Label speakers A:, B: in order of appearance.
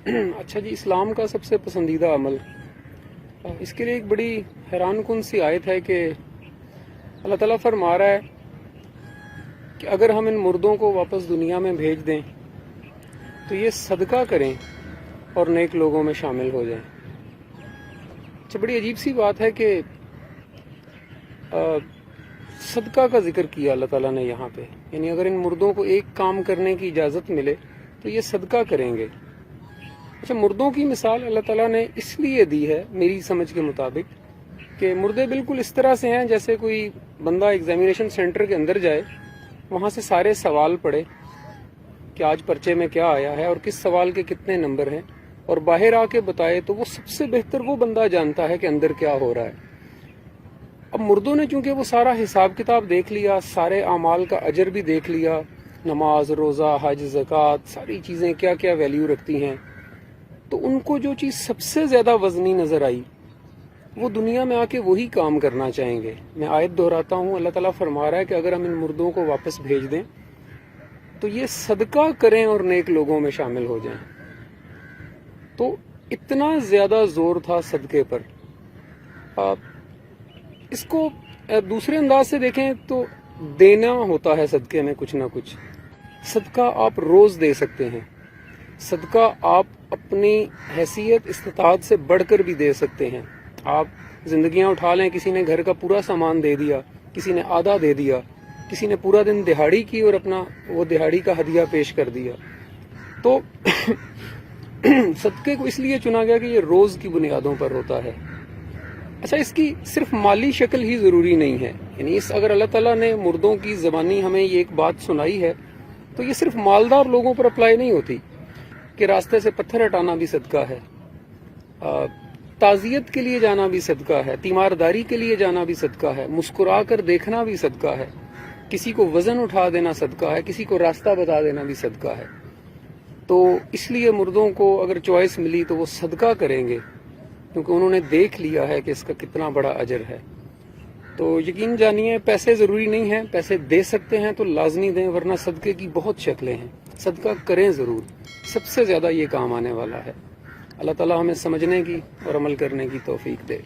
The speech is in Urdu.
A: اچھا جی، اسلام کا سب سے پسندیدہ عمل، اس کے لیے ایک بڑی حیران کن سی آیت ہے کہ اللہ تعالیٰ فرما رہا ہے کہ اگر ہم ان مردوں کو واپس دنیا میں بھیج دیں تو یہ صدقہ کریں اور نیک لوگوں میں شامل ہو جائیں۔ اچھا، بڑی عجیب سی بات ہے کہ صدقہ کا ذکر کیا اللہ تعالیٰ نے یہاں پہ، یعنی اگر ان مردوں کو ایک کام کرنے کی اجازت ملے تو یہ صدقہ کریں گے۔ اچھا، مردوں کی مثال اللہ تعالیٰ نے اس لیے دی ہے میری سمجھ کے مطابق کہ مردے بالکل اس طرح سے ہیں جیسے کوئی بندہ ایگزامینیشن سینٹر کے اندر جائے، وہاں سے سارے سوال پڑھے کہ آج پرچے میں کیا آیا ہے اور کس سوال کے کتنے نمبر ہیں، اور باہر آ کے بتائے تو وہ سب سے بہتر وہ بندہ جانتا ہے کہ اندر کیا ہو رہا ہے۔ اب مردوں نے چونکہ وہ سارا حساب کتاب دیکھ لیا، سارے اعمال کا اجر بھی دیکھ لیا، نماز، روزہ، حج، زکوٰۃ، ساری چیزیں کیا کیا ویلیو رکھتی ہیں، تو ان کو جو چیز سب سے زیادہ وزنی نظر آئی وہ دنیا میں آ کے وہی کام کرنا چاہیں گے۔ میں آیت دہراتا ہوں، اللہ تعالیٰ فرما رہا ہے کہ اگر ہم ان مردوں کو واپس بھیج دیں تو یہ صدقہ کریں اور نیک لوگوں میں شامل ہو جائیں۔ تو اتنا زیادہ زور تھا صدقے پر۔ اس کو دوسرے انداز سے دیکھیں تو دینا ہوتا ہے صدقے میں کچھ نہ کچھ۔ صدقہ آپ روز دے سکتے ہیں، صدقہ آپ اپنی حیثیت استطاعت سے بڑھ کر بھی دے سکتے ہیں۔ آپ زندگیاں اٹھا لیں، کسی نے گھر کا پورا سامان دے دیا، کسی نے آدھا دے دیا، کسی نے پورا دن دہاڑی کی اور اپنا وہ دہاڑی کا ہدیہ پیش کر دیا۔ تو صدقے کو اس لیے چنا گیا کہ یہ روز کی بنیادوں پر ہوتا ہے۔ اچھا، اس کی صرف مالی شکل ہی ضروری نہیں ہے، یعنی اگر اللہ تعالیٰ نے مردوں کی زبانی ہمیں یہ ایک بات سنائی ہے تو یہ صرف مالدار لوگوں پر اپلائی نہیں ہوتی کہ راستے سے پتھر ہٹانا بھی صدقہ ہے، تعزیت کے لیے جانا بھی صدقہ ہے، تیمارداری کے لیے جانا بھی صدقہ ہے، مسکرا کر دیکھنا بھی صدقہ ہے، کسی کو وزن اٹھا دینا صدقہ ہے، کسی کو راستہ بتا دینا بھی صدقہ ہے۔ تو اس لیے مردوں کو اگر چوائس ملی تو وہ صدقہ کریں گے، کیونکہ انہوں نے دیکھ لیا ہے کہ اس کا کتنا بڑا اجر ہے۔ تو یقین جانیے، پیسے ضروری نہیں ہیں، پیسے دے سکتے ہیں تو لازمی دیں، ورنہ صدقے کی بہت شکلیں ہیں، صدقہ کریں ضرور، سب سے زیادہ یہ کام آنے والا ہے۔ اللہ تعالیٰ ہمیں سمجھنے کی اور عمل کرنے کی توفیق دے۔